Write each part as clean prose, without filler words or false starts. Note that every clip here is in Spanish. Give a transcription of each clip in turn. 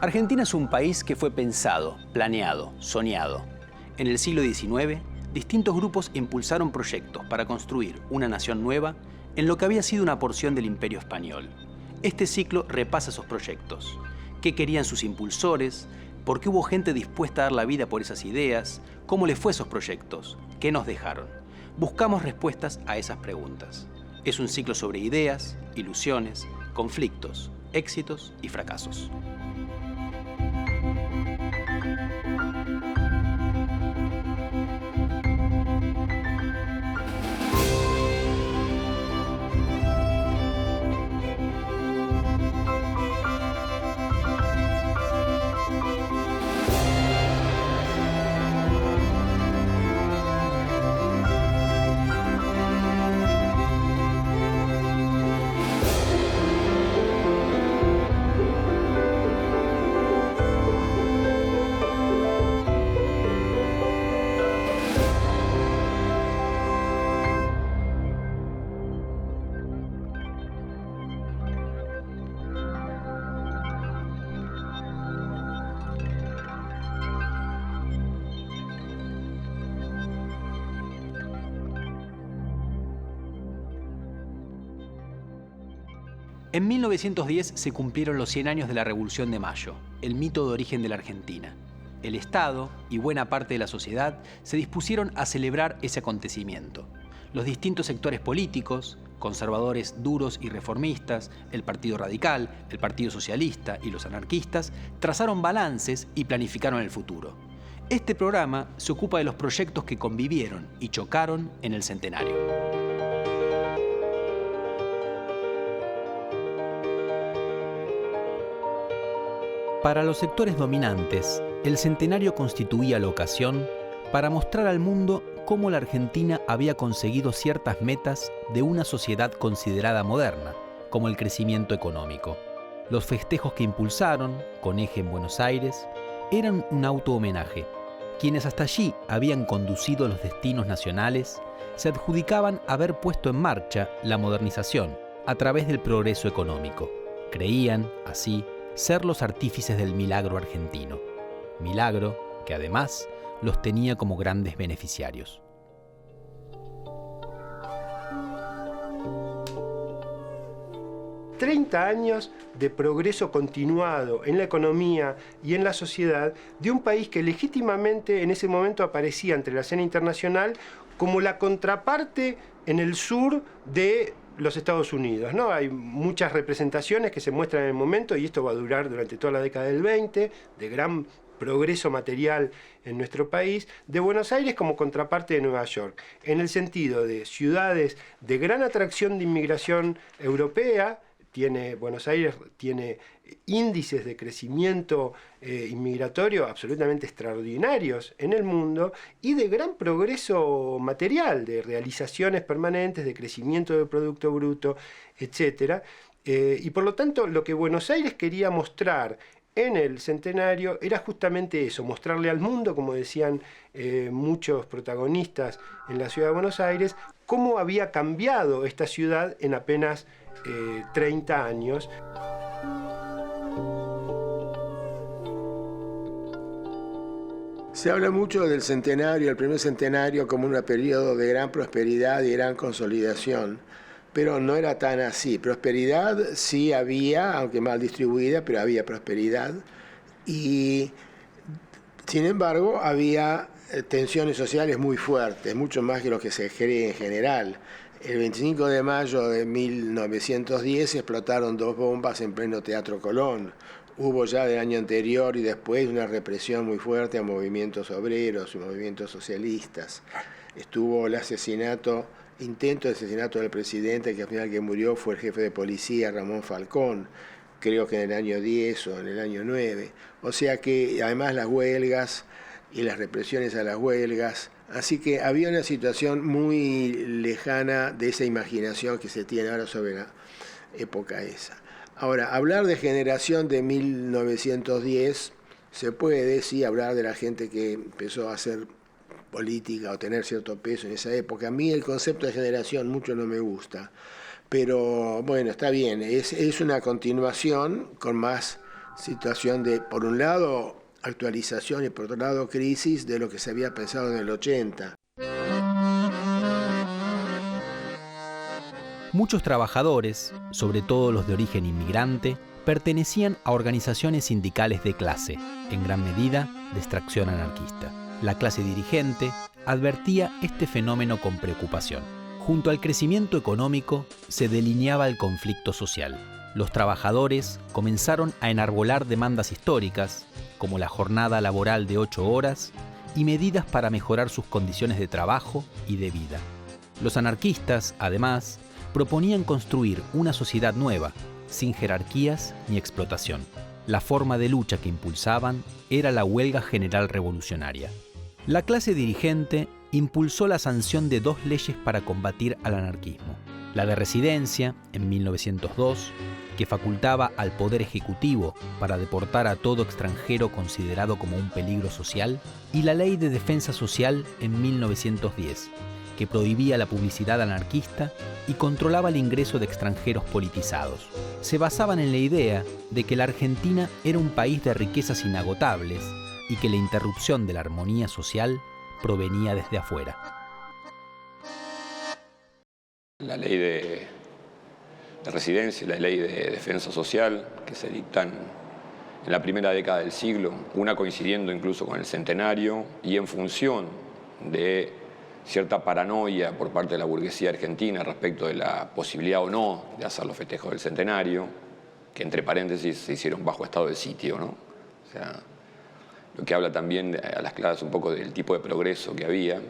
Argentina es un país que fue pensado, planeado, soñado. En el siglo XIX, distintos grupos impulsaron proyectos para construir una nación nueva en lo que había sido una porción del Imperio Español. Este ciclo repasa esos proyectos. ¿Qué querían sus impulsores? ¿Por qué hubo gente dispuesta a dar la vida por esas ideas? ¿Cómo les fue esos proyectos? ¿Qué nos dejaron? Buscamos respuestas a esas preguntas. Es un ciclo sobre ideas, ilusiones, conflictos, éxitos y fracasos. En 1910 se cumplieron los 100 años de la Revolución de Mayo, el mito de origen de la Argentina. El Estado y buena parte de la sociedad se dispusieron a celebrar ese acontecimiento. Los distintos sectores políticos, conservadores duros y reformistas, el Partido Radical, el Partido Socialista y los anarquistas, trazaron balances y planificaron el futuro. Este programa se ocupa de los proyectos que convivieron y chocaron en el centenario. Para los sectores dominantes, el centenario constituía la ocasión para mostrar al mundo cómo la Argentina había conseguido ciertas metas de una sociedad considerada moderna, como el crecimiento económico. Los festejos que impulsaron, con eje en Buenos Aires, eran un auto-homenaje. Quienes hasta allí habían conducido los destinos nacionales se adjudicaban haber puesto en marcha la modernización a través del progreso económico. Creían, así, ser los artífices del milagro argentino. Milagro que además los tenía como grandes beneficiarios. «30 años de progreso continuado en la economía y en la sociedad de un país que legítimamente en ese momento aparecía entre la escena internacional como la contraparte en el sur de los Estados Unidos, ¿no? Hay muchas representaciones que se muestran en el momento, y esto va a durar durante toda la década del 20, de gran progreso material en nuestro país, de Buenos Aires como contraparte de Nueva York, en el sentido de ciudades de gran atracción de inmigración europea. Buenos Aires tiene índices de crecimiento inmigratorio absolutamente extraordinarios en el mundo y de gran progreso material, de realizaciones permanentes, de crecimiento del Producto Bruto, etc. Y por lo tanto, lo que Buenos Aires quería mostrar en el centenario era justamente eso, mostrarle al mundo, como decían muchos protagonistas en la ciudad de Buenos Aires, cómo había cambiado esta ciudad en apenas 30 años. Se habla mucho del centenario, el primer centenario, como un periodo de gran prosperidad y gran consolidación, pero no era tan así. Prosperidad sí había, aunque mal distribuida, pero había prosperidad. Y sin embargo, había tensiones sociales muy fuertes, mucho más que lo que se cree en general. El 25 de mayo de 1910 explotaron 2 bombas en pleno Teatro Colón. Hubo ya del año anterior y después una represión muy fuerte a movimientos obreros y movimientos socialistas. Estuvo el intento de asesinato del presidente, que al final que murió fue el jefe de policía, Ramón Falcón, creo que en el año 10 o en el año 9. O sea que además las huelgas y las represiones a las huelgas. Así que había una situación muy lejana de esa imaginación que se tiene ahora sobre la época esa. Ahora, hablar de generación de 1910, se puede, sí, hablar de la gente que empezó a hacer política o tener cierto peso en esa época. A mí el concepto de generación mucho no me gusta, pero bueno, está bien, es una continuación con más situación de, por un lado, actualización y por otro lado, crisis de lo que se había pensado en el 80. Muchos trabajadores, sobre todo los de origen inmigrante, pertenecían a organizaciones sindicales de clase, en gran medida de extracción anarquista. La clase dirigente advertía este fenómeno con preocupación. Junto al crecimiento económico se delineaba el conflicto social. Los trabajadores comenzaron a enarbolar demandas históricas, como la jornada laboral de 8 horas y medidas para mejorar sus condiciones de trabajo y de vida. Los anarquistas, además, proponían construir una sociedad nueva, sin jerarquías ni explotación. La forma de lucha que impulsaban era la huelga general revolucionaria. La clase dirigente impulsó la sanción de 2 leyes para combatir al anarquismo. La de residencia, en 1902, que facultaba al Poder Ejecutivo para deportar a todo extranjero considerado como un peligro social, y la Ley de Defensa Social en 1910, que prohibía la publicidad anarquista y controlaba el ingreso de extranjeros politizados. Se basaban en la idea de que la Argentina era un país de riquezas inagotables y que la interrupción de la armonía social provenía desde afuera. La ley de residencia y la ley de defensa social, que se dictan en la primera década del siglo, una coincidiendo incluso con el centenario y en función de cierta paranoia por parte de la burguesía argentina respecto de la posibilidad o no de hacer los festejos del centenario, que entre paréntesis se hicieron bajo estado de sitio, ¿no? O sea, lo que habla también a las claras un poco del tipo de progreso que había.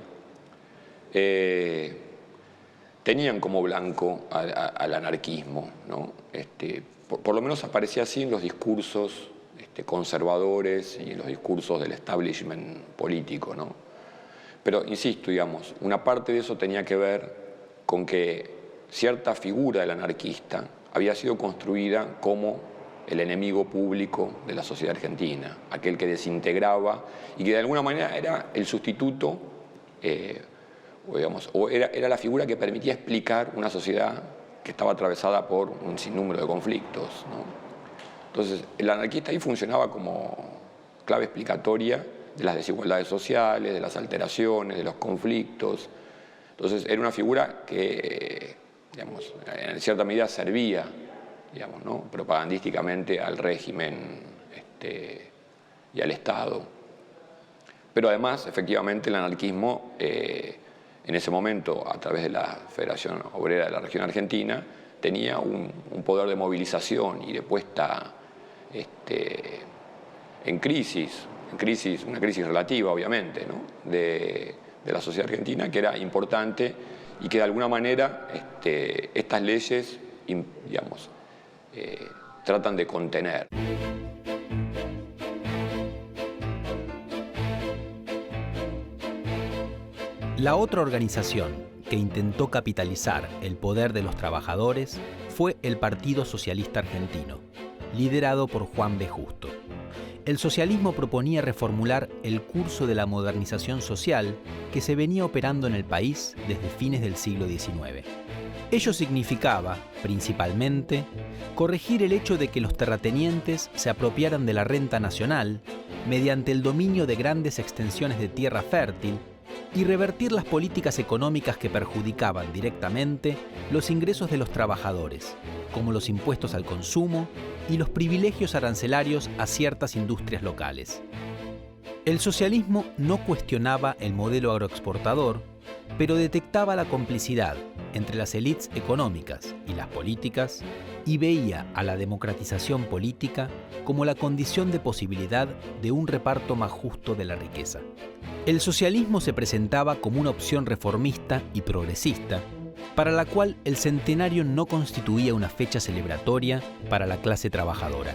Tenían como blanco al anarquismo, ¿no? Por lo menos aparecía así en los discursos conservadores y en los discursos del establishment político, ¿no? Pero, insisto, digamos, una parte de eso tenía que ver con que cierta figura del anarquista había sido construida como el enemigo público de la sociedad argentina, aquel que desintegraba y que de alguna manera era el sustituto, o era la figura que permitía explicar una sociedad que estaba atravesada por un sinnúmero de conflictos, ¿no? Entonces, el anarquista ahí funcionaba como clave explicatoria de las desigualdades sociales, de las alteraciones, de los conflictos. Entonces, era una figura que, digamos, en cierta medida servía, digamos, ¿no?, propagandísticamente al régimen y al Estado. Pero además, efectivamente, el anarquismo, en ese momento, a través de la Federación Obrera de la Región Argentina, tenía un poder de movilización y de puesta en crisis, una crisis relativa, obviamente, ¿no?, de la sociedad argentina, que era importante y que de alguna manera estas leyes, digamos, tratan de contener. La otra organización que intentó capitalizar el poder de los trabajadores fue el Partido Socialista Argentino, liderado por Juan B. Justo. El socialismo proponía reformular el curso de la modernización social que se venía operando en el país desde fines del siglo XIX. Ello significaba, principalmente, corregir el hecho de que los terratenientes se apropiaran de la renta nacional mediante el dominio de grandes extensiones de tierra fértil y revertir las políticas económicas que perjudicaban directamente los ingresos de los trabajadores, como los impuestos al consumo y los privilegios arancelarios a ciertas industrias locales. El socialismo no cuestionaba el modelo agroexportador, pero detectaba la complicidad entre las élites económicas y las políticas y veía a la democratización política como la condición de posibilidad de un reparto más justo de la riqueza. El socialismo se presentaba como una opción reformista y progresista, para la cual el centenario no constituía una fecha celebratoria para la clase trabajadora.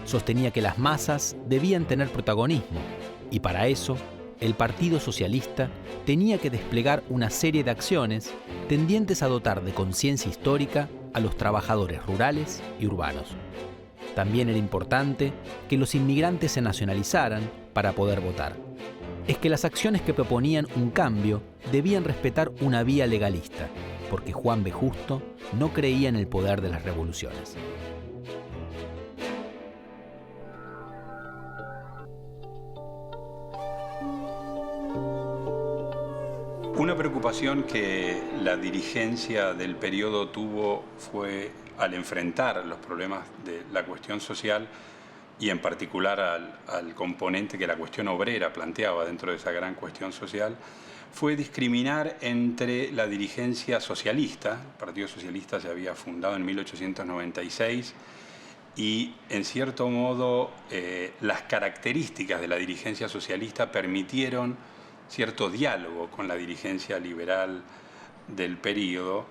Sostenía que las masas debían tener protagonismo y para eso el Partido Socialista tenía que desplegar una serie de acciones tendientes a dotar de conciencia histórica a los trabajadores rurales y urbanos. También era importante que los inmigrantes se nacionalizaran para poder votar. Es que las acciones que proponían un cambio debían respetar una vía legalista, porque Juan B. Justo no creía en el poder de las revoluciones. Una preocupación que la dirigencia del periodo tuvo fue al enfrentar los problemas de la cuestión social y en particular al componente que la cuestión obrera planteaba dentro de esa gran cuestión social, fue discriminar entre la dirigencia socialista. El Partido Socialista se había fundado en 1896 y, en cierto modo, las características de la dirigencia socialista permitieron cierto diálogo con la dirigencia liberal del período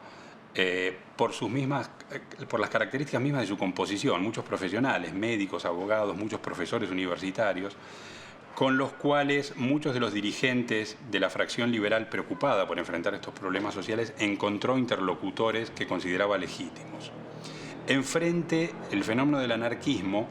por las características mismas de su composición. Muchos profesionales, médicos, abogados, muchos profesores universitarios, con los cuales muchos de los dirigentes de la fracción liberal preocupada por enfrentar estos problemas sociales encontró interlocutores que consideraba legítimos. Enfrente, el fenómeno del anarquismo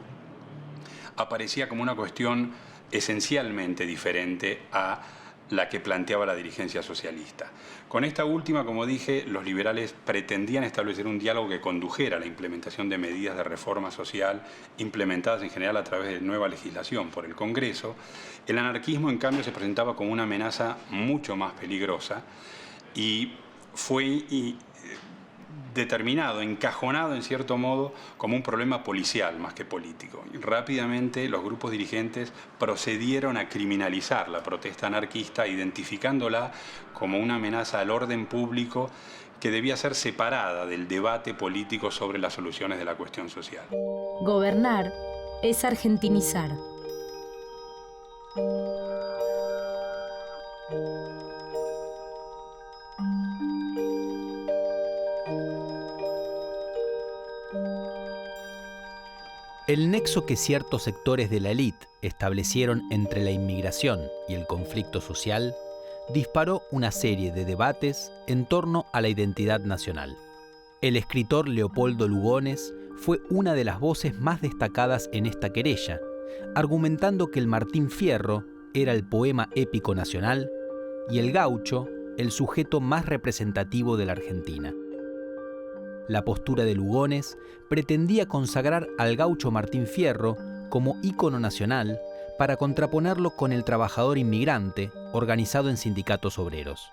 aparecía como una cuestión esencialmente diferente a la que planteaba la dirigencia socialista. Con esta última, como dije, los liberales pretendían establecer un diálogo que condujera a la implementación de medidas de reforma social implementadas en general a través de nueva legislación por el Congreso. El anarquismo, en cambio, se presentaba como una amenaza mucho más peligrosa y fue determinado, encajonado en cierto modo como un problema policial más que político. Y rápidamente los grupos dirigentes procedieron a criminalizar la protesta anarquista, identificándola como una amenaza al orden público que debía ser separada del debate político sobre las soluciones de la cuestión social. Gobernar es argentinizar. El nexo que ciertos sectores de la élite establecieron entre la inmigración y el conflicto social disparó una serie de debates en torno a la identidad nacional. El escritor Leopoldo Lugones fue una de las voces más destacadas en esta querella, argumentando que el Martín Fierro era el poema épico nacional y el gaucho el sujeto más representativo de la Argentina. La postura de Lugones pretendía consagrar al gaucho Martín Fierro como ícono nacional para contraponerlo con el trabajador inmigrante organizado en sindicatos obreros,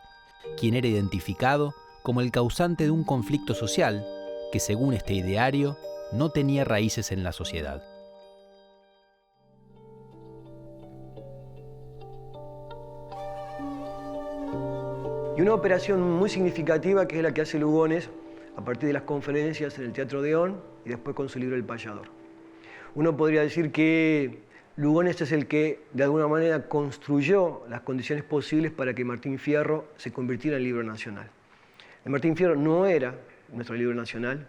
quien era identificado como el causante de un conflicto social que, según este ideario, no tenía raíces en la sociedad. Y una operación muy significativa que es la que hace Lugones a partir de las conferencias en el Teatro Odeón y después con su libro El Payador. Uno podría decir que Lugones es el que de alguna manera construyó las condiciones posibles para que Martín Fierro se convirtiera en libro nacional. El Martín Fierro no era nuestro libro nacional,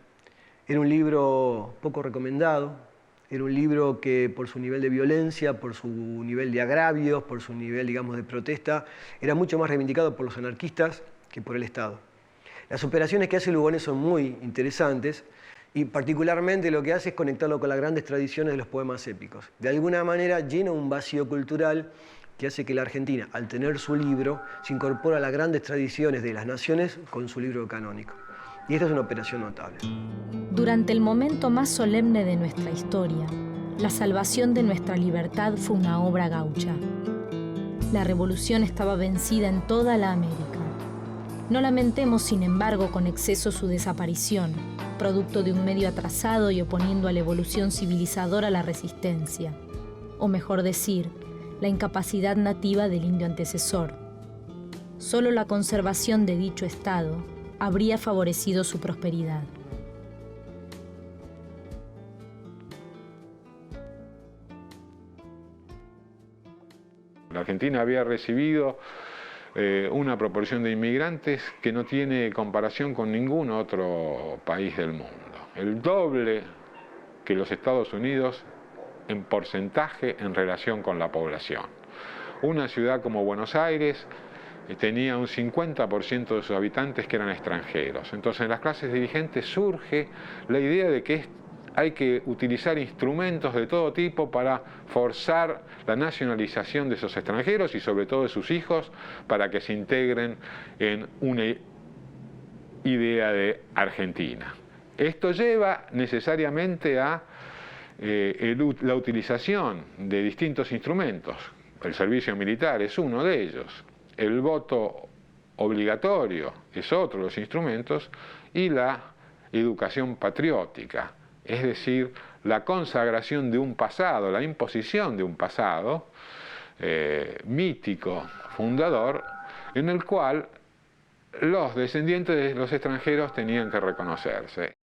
era un libro poco recomendado, era un libro que por su nivel de violencia, por su nivel de agravios, por su nivel, digamos, de protesta, era mucho más reivindicado por los anarquistas que por el Estado. Las operaciones que hace Lugones son muy interesantes y particularmente lo que hace es conectarlo con las grandes tradiciones de los poemas épicos. De alguna manera llena un vacío cultural que hace que la Argentina, al tener su libro, se incorpora a las grandes tradiciones de las naciones con su libro canónico. Y esta es una operación notable. Durante el momento más solemne de nuestra historia, la salvación de nuestra libertad fue una obra gaucha. La revolución estaba vencida en toda la América. No lamentemos, sin embargo, con exceso su desaparición, producto de un medio atrasado y oponiendo a la evolución civilizadora la resistencia, o mejor decir, la incapacidad nativa del indio antecesor. Solo la conservación de dicho estado habría favorecido su prosperidad. La Argentina había recibido una proporción de inmigrantes que no tiene comparación con ningún otro país del mundo. El doble que los Estados Unidos en porcentaje en relación con la población. Una ciudad como Buenos Aires tenía un 50% de sus habitantes que eran extranjeros. Entonces en las clases dirigentes surge la idea de que hay que utilizar instrumentos de todo tipo para forzar la nacionalización de esos extranjeros y sobre todo de sus hijos para que se integren en una idea de Argentina. Esto lleva necesariamente a la utilización de distintos instrumentos. El servicio militar es uno de ellos. El voto obligatorio, es otro de los instrumentos, y la educación patriótica, es decir, la consagración de un pasado, la imposición de un pasado mítico, fundador, en el cual los descendientes de los extranjeros tenían que reconocerse.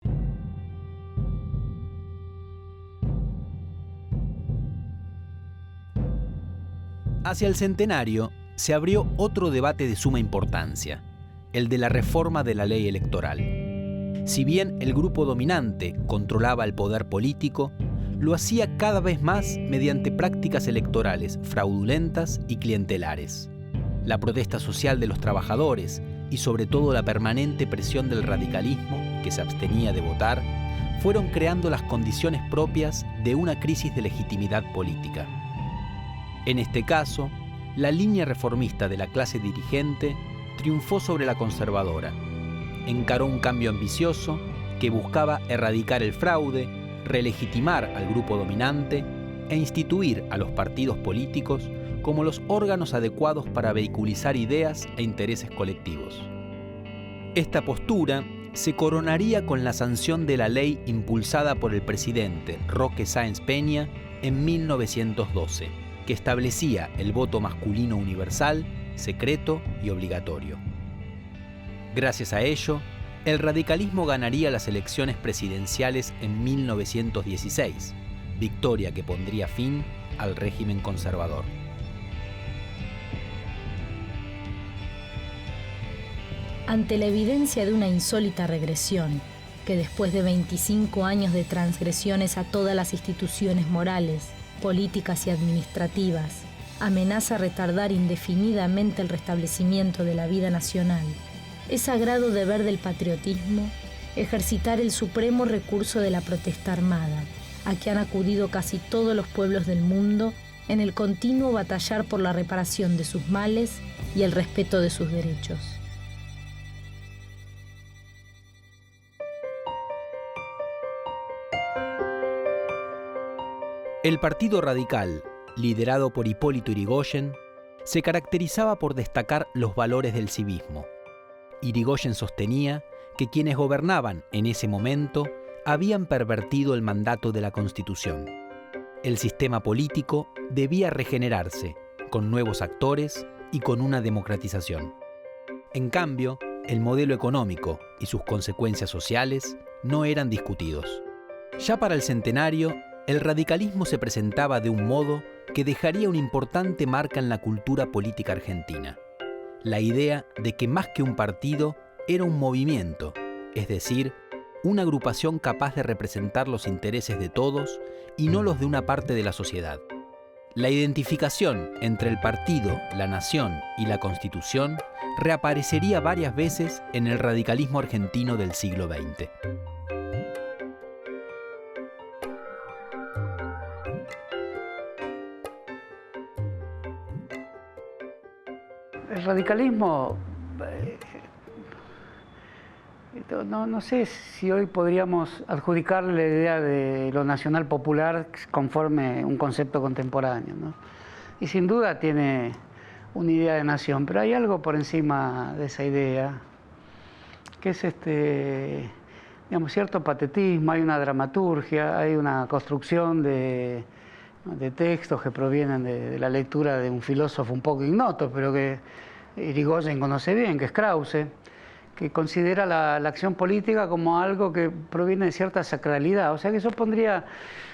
Hacia el centenario se abrió otro debate de suma importancia, el de la reforma de la ley electoral. Si bien el grupo dominante controlaba el poder político, lo hacía cada vez más mediante prácticas electorales fraudulentas y clientelares. La protesta social de los trabajadores y sobre todo la permanente presión del radicalismo, que se abstenía de votar, fueron creando las condiciones propias de una crisis de legitimidad política. En este caso, la línea reformista de la clase dirigente triunfó sobre la conservadora. Encaró un cambio ambicioso que buscaba erradicar el fraude, relegitimar al grupo dominante e instituir a los partidos políticos como los órganos adecuados para vehiculizar ideas e intereses colectivos. Esta postura se coronaría con la sanción de la ley impulsada por el presidente Roque Sáenz Peña en 1912, que establecía el voto masculino universal, secreto y obligatorio. Gracias a ello, el radicalismo ganaría las elecciones presidenciales en 1916, victoria que pondría fin al régimen conservador. Ante la evidencia de una insólita regresión, que después de 25 años de transgresiones a todas las instituciones morales, políticas y administrativas, amenaza retardar indefinidamente el restablecimiento de la vida nacional, es sagrado deber del patriotismo ejercitar el supremo recurso de la protesta armada, a que han acudido casi todos los pueblos del mundo en el continuo batallar por la reparación de sus males y el respeto de sus derechos. El Partido Radical, liderado por Hipólito Yrigoyen, se caracterizaba por destacar los valores del civismo. Yrigoyen sostenía que quienes gobernaban en ese momento habían pervertido el mandato de la Constitución. El sistema político debía regenerarse, con nuevos actores y con una democratización. En cambio, el modelo económico y sus consecuencias sociales no eran discutidos. Ya para el centenario, el radicalismo se presentaba de un modo que dejaría una importante marca en la cultura política argentina. La idea de que más que un partido era un movimiento, es decir, una agrupación capaz de representar los intereses de todos y no los de una parte de la sociedad. La identificación entre el partido, la nación y la Constitución reaparecería varias veces en el radicalismo argentino del siglo XX. El radicalismo, no sé si hoy podríamos adjudicarle la idea de lo nacional popular conforme un concepto contemporáneo, ¿no? Y sin duda tiene una idea de nación, pero hay algo por encima de esa idea, que es digamos, cierto patetismo, hay una dramaturgia, hay una construcción de textos que provienen de la lectura de un filósofo un poco ignoto, pero que Yrigoyen conoce bien, que es Krause, que considera la acción política como algo que proviene de cierta sacralidad. O sea que eso pondría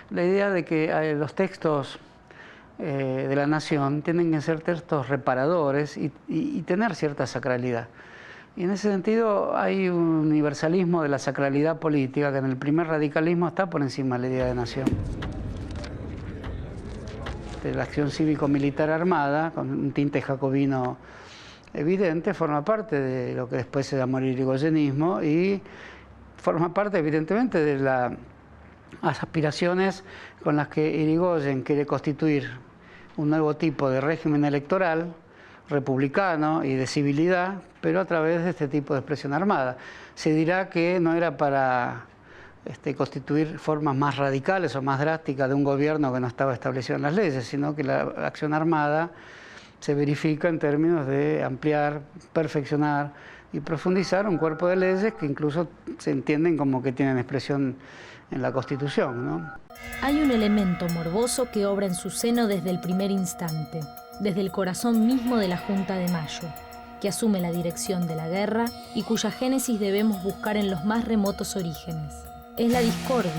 la idea de que los textos de la nación tienen que ser textos reparadores y tener cierta sacralidad. Y en ese sentido hay un universalismo de la sacralidad política que en el primer radicalismo está por encima de la idea de nación. De la acción cívico-militar armada, con un tinte jacobino evidente, forma parte de lo que después se llamó el irigoyenismo y forma parte evidentemente de las aspiraciones con las que Yrigoyen quiere constituir un nuevo tipo de régimen electoral republicano y de civilidad, pero a través de este tipo de expresión armada. Se dirá que no era para constituir formas más radicales o más drásticas de un gobierno que no estaba establecido en las leyes, sino que la acción armada se verifica en términos de ampliar, perfeccionar y profundizar un cuerpo de leyes que incluso se entienden como que tienen expresión en la Constitución, ¿no? Hay un elemento morboso que obra en su seno desde el primer instante, desde el corazón mismo de la Junta de Mayo, que asume la dirección de la guerra y cuya génesis debemos buscar en los más remotos orígenes. Es la discordia,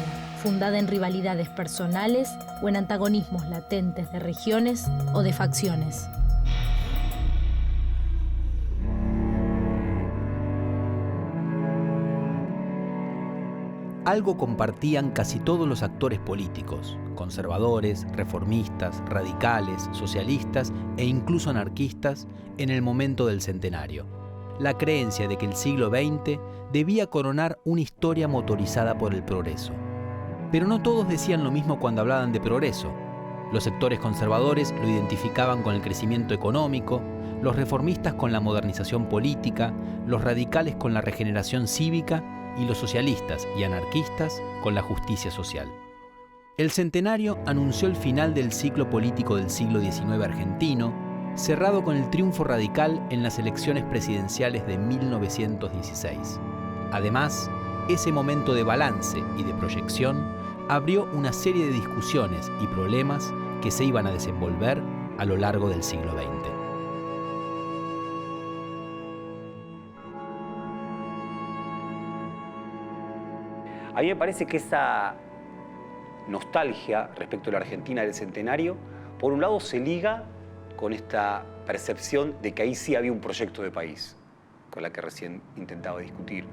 fundada en rivalidades personales o en antagonismos latentes de regiones o de facciones. Algo compartían casi todos los actores políticos, conservadores, reformistas, radicales, socialistas e incluso anarquistas, en el momento del centenario. La creencia de que el siglo XX debía coronar una historia motorizada por el progreso. Pero no todos decían lo mismo cuando hablaban de progreso. Los sectores conservadores lo identificaban con el crecimiento económico, los reformistas con la modernización política, los radicales con la regeneración cívica y los socialistas y anarquistas con la justicia social. El centenario anunció el final del ciclo político del siglo XIX argentino, cerrado con el triunfo radical en las elecciones presidenciales de 1916. Además, ese momento de balance y de proyección abrió una serie de discusiones y problemas que se iban a desenvolver a lo largo del siglo XX. A mí me parece que esa nostalgia respecto a la Argentina del centenario, por un lado se liga con esta percepción de que ahí sí había un proyecto de país, con la que recién intentaba discutir.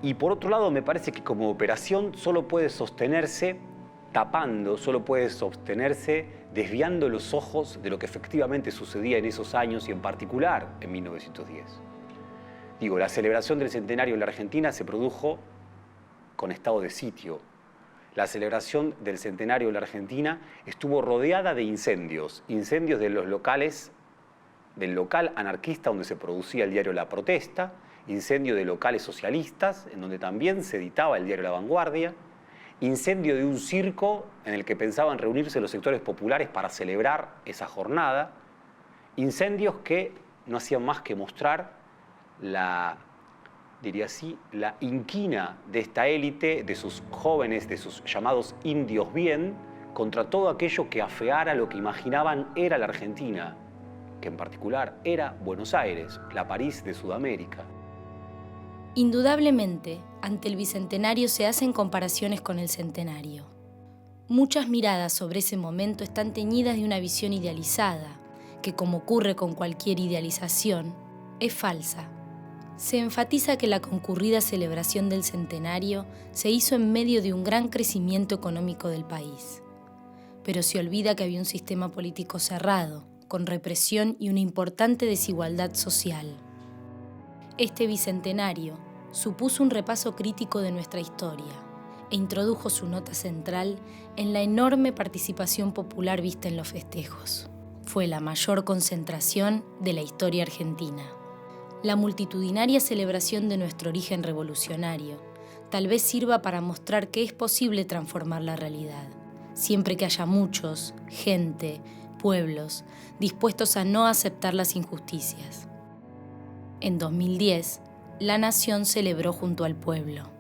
Y por otro lado me parece que como operación solo puede sostenerse tapando, solo puede sostenerse desviando los ojos de lo que efectivamente sucedía en esos años y en particular en 1910. Digo, la celebración del centenario en la Argentina se produjo con estado de sitio. La celebración del centenario en la Argentina estuvo rodeada de incendios de los locales, del local anarquista donde se producía el diario La Protesta, incendio de locales socialistas, en donde también se editaba el diario La Vanguardia, incendio de un circo en el que pensaban reunirse los sectores populares para celebrar esa jornada, incendios que no hacían más que mostrar diría así, la inquina de esta élite, de sus jóvenes, de sus llamados indios bien, contra todo aquello que afeara lo que imaginaban era la Argentina, que en particular era Buenos Aires, la París de Sudamérica. Indudablemente, ante el bicentenario se hacen comparaciones con el centenario. Muchas miradas sobre ese momento están teñidas de una visión idealizada, que como ocurre con cualquier idealización, es falsa. Se enfatiza que la concurrida celebración del centenario se hizo en medio de un gran crecimiento económico del país. Pero se olvida que había un sistema político cerrado, con represión y una importante desigualdad social. Este bicentenario supuso un repaso crítico de nuestra historia e introdujo su nota central en la enorme participación popular vista en los festejos. Fue la mayor concentración de la historia argentina. La multitudinaria celebración de nuestro origen revolucionario tal vez sirva para mostrar que es posible transformar la realidad, siempre que haya muchos, gente, pueblos, dispuestos a no aceptar las injusticias. En 2010, la nación celebró junto al pueblo.